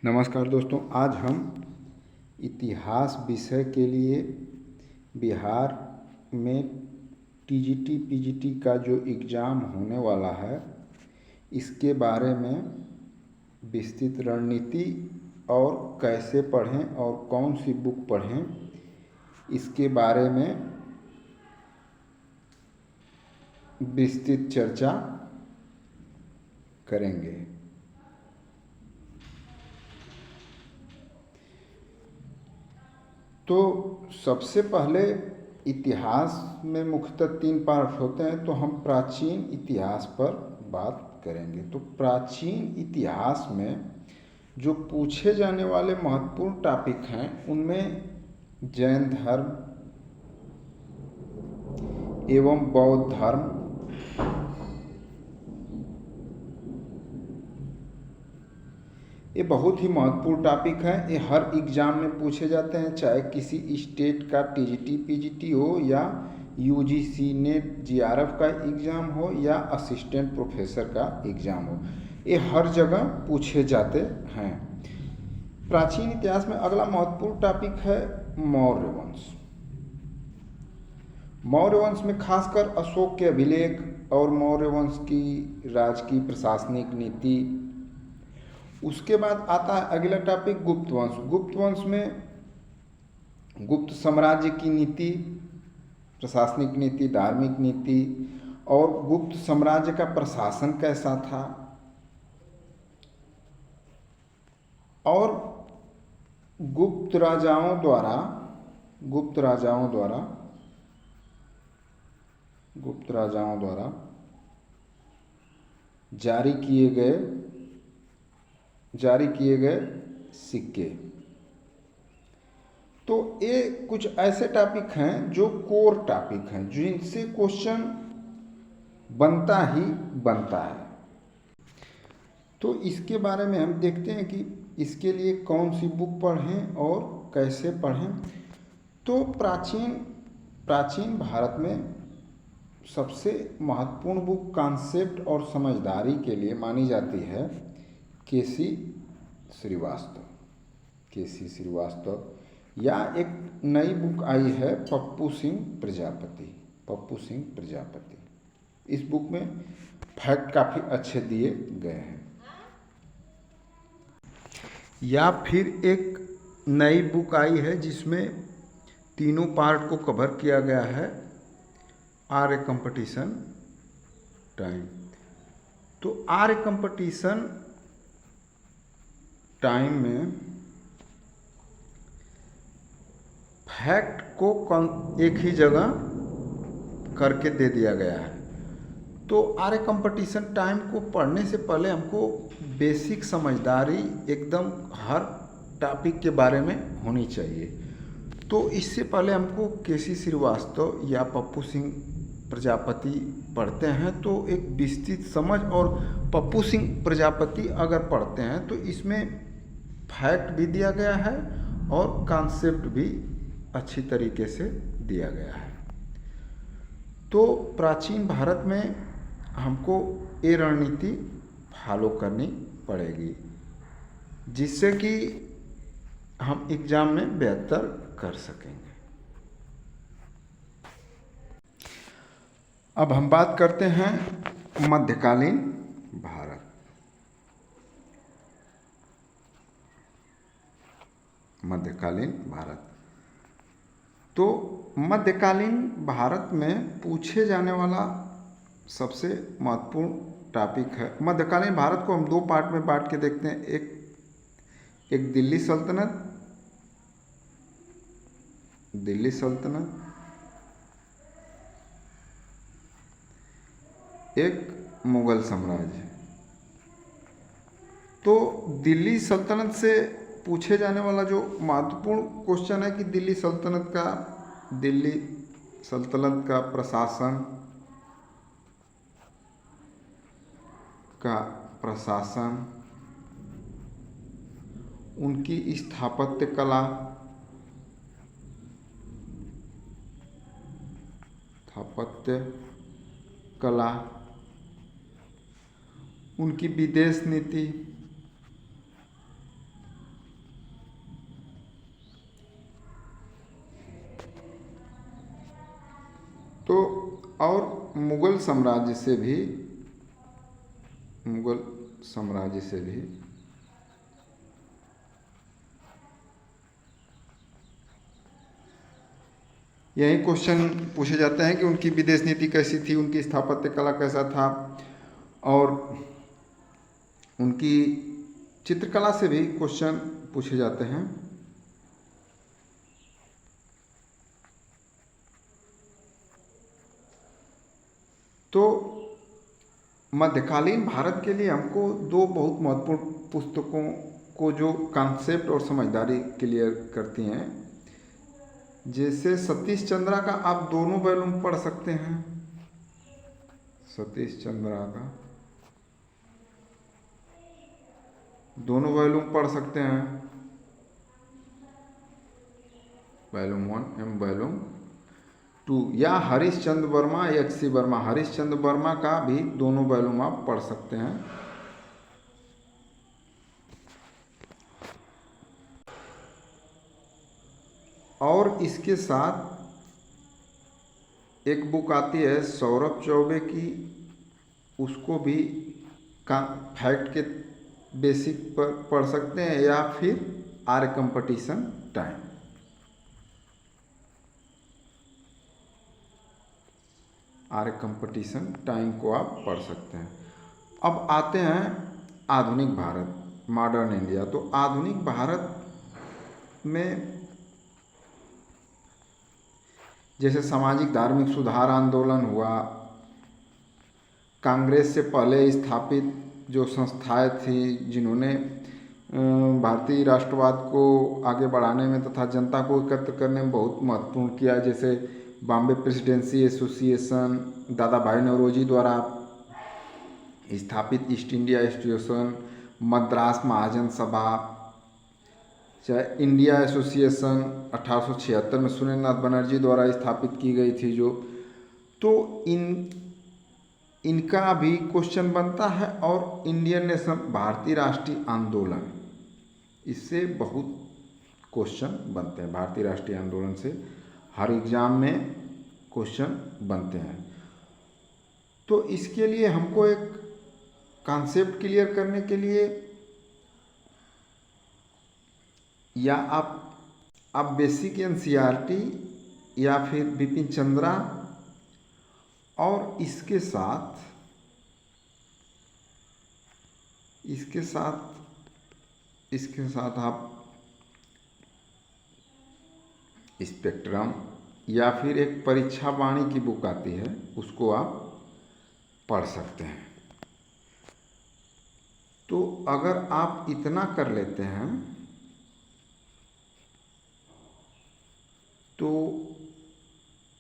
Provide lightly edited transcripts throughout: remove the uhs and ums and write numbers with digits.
नमस्कार दोस्तों, आज हम इतिहास विषय के लिए बिहार में टीजीटी पीजीटी का जो एग्ज़ाम होने वाला है इसके बारे में विस्तृत रणनीति और कैसे पढ़ें और कौन सी बुक पढ़ें इसके बारे में विस्तृत चर्चा करेंगे। तो सबसे पहले इतिहास में मुख्यतः 3 पार्ट होते हैं, तो हम प्राचीन इतिहास पर बात करेंगे। तो प्राचीन इतिहास में जो पूछे जाने वाले महत्वपूर्ण टॉपिक हैं उनमें जैन धर्म एवं बौद्ध धर्म, ये बहुत ही महत्वपूर्ण टॉपिक है। ये हर एग्ज़ाम में पूछे जाते हैं, चाहे किसी स्टेट का टीजीटी पीजीटी हो या यूजीसी नेट जीआरएफ का एग्ज़ाम हो या असिस्टेंट प्रोफेसर का एग्ज़ाम हो, ये हर जगह पूछे जाते हैं। प्राचीन इतिहास में अगला महत्वपूर्ण टॉपिक है मौर्य वंश। मौर्य वंश में खासकर अशोक के अभिलेख और मौर्य वंश की राजकीय प्रशासनिक नीति। उसके बाद आता है अगला टॉपिक गुप्त वंश। गुप्त वंश में गुप्त साम्राज्य की नीति, प्रशासनिक नीति, धार्मिक नीति और गुप्त साम्राज्य का प्रशासन कैसा था, और गुप्त राजाओं द्वारा जारी किए गए सिक्के। तो ये कुछ ऐसे टॉपिक हैं जो कोर टॉपिक हैं, जिनसे क्वेश्चन बनता ही बनता है। तो इसके बारे में हम देखते हैं कि इसके लिए कौन सी बुक पढ़ें और कैसे पढ़ें। तो प्राचीन भारत में सबसे महत्वपूर्ण बुक कॉन्सेप्ट और समझदारी के लिए मानी जाती है केसी श्रीवास्तव, या एक नई बुक आई है पप्पू सिंह प्रजापति। इस बुक में फैक्ट काफ़ी अच्छे दिए गए हैं। या फिर एक नई बुक आई है जिसमें तीनों पार्ट को कवर किया गया है, आर ए कंपटीशन टाइम। तो आर ए कंपटीशन टाइम में फैक्ट को एक ही जगह करके दे दिया गया है। तो आर ए कंपटीशन टाइम को पढ़ने से पहले हमको बेसिक समझदारी एकदम हर टॉपिक के बारे में होनी चाहिए। तो इससे पहले हमको केसी श्रीवास्तव या पप्पू सिंह प्रजापति पढ़ते हैं तो एक विस्तृत समझ, और पप्पू सिंह प्रजापति अगर पढ़ते हैं तो इसमें फैक्ट भी दिया गया है और कॉन्सेप्ट भी अच्छी तरीके से दिया गया है। तो प्राचीन भारत में हमको ये रणनीति फॉलो करनी पड़ेगी, जिससे कि हम एग्ज़ाम में बेहतर कर सकेंगे। अब हम बात करते हैं मध्यकालीन भारत। तो मध्यकालीन भारत में पूछे जाने वाला सबसे महत्वपूर्ण टॉपिक है। मध्यकालीन भारत को हम 2 पार्ट में बांट के देखते हैं। एक दिल्ली सल्तनत, एक मुगल साम्राज्य। तो दिल्ली सल्तनत से पूछे जाने वाला जो महत्वपूर्ण क्वेश्चन है कि दिल्ली सल्तनत का प्रशासन, उनकी स्थापत्य कला, उनकी विदेश नीति, तो और मुगल साम्राज्य से भी यही क्वेश्चन पूछे जाते हैं कि उनकी विदेश नीति कैसी थी, उनकी स्थापत्य कला कैसा था, और उनकी चित्रकला से भी क्वेश्चन पूछे जाते हैं। तो मध्यकालीन भारत के लिए हमको दो बहुत महत्वपूर्ण पुस्तकों को जो कॉन्सेप्ट और समझदारी क्लियर करती हैं, जैसे सतीश चंद्रा का आप दोनों वॉल्यूम पढ़ सकते हैं। सतीश चंद्रा का दोनों वॉल्यूम पढ़ सकते हैं, वॉल्यूम 1 एवं वॉल्यूम 2, या हरीशचंद्र वर्मा या XC वर्मा, हरीशचंद्र वर्मा का भी दोनों वॉल्यूम आप पढ़ सकते हैं। और इसके साथ एक बुक आती है सौरभ चौबे की, उसको भी फैक्ट के बेसिक पर पढ़ सकते हैं, या फिर आर्य कंपटीशन टाइम। आर्य कंपटीशन टाइम को आप पढ़ सकते हैं। अब आते हैं आधुनिक भारत, मॉडर्न इंडिया। तो आधुनिक भारत में जैसे सामाजिक धार्मिक सुधार आंदोलन हुआ, कांग्रेस से पहले स्थापित जो संस्थाएं थी जिन्होंने भारतीय राष्ट्रवाद को आगे बढ़ाने में तथा जनता को एकत्र करने में बहुत महत्वपूर्ण किया, जैसे बॉम्बे प्रेसिडेंसी एसोसिएशन, दादा भाई नौरोजी द्वारा स्थापित ईस्ट इंडिया एसोसिएशन, मद्रास महाजन सभा, चाहे इंडिया एसोसिएशन 1876 में सुरेंद्रनाथ बनर्जी द्वारा स्थापित की गई थी जो, तो इनका भी क्वेश्चन बनता है। और इंडियन नेशनल भारतीय राष्ट्रीय आंदोलन, इससे बहुत क्वेश्चन बनते हैं। भारतीय राष्ट्रीय आंदोलन से हर एग्जाम में क्वेश्चन बनते हैं। तो इसके लिए हमको एक कॉन्सेप्ट क्लियर करने के लिए या आप बेसिक NCERT या फिर बिपिन चंद्रा, और इसके साथ आप स्पेक्ट्रम या फिर एक परीक्षा वाणी की बुक आती है, उसको आप पढ़ सकते हैं। तो अगर आप इतना कर लेते हैं तो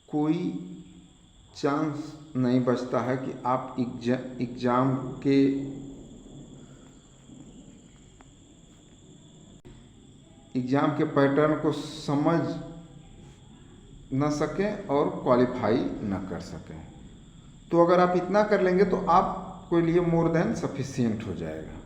कोई चांस नहीं बचता है कि आप एग्जाम के पैटर्न को समझ न सकें और क्वालिफाई न कर सकें। तो अगर आप इतना कर लेंगे तो आपके लिए मोर देन सफिशिएंट हो जाएगा।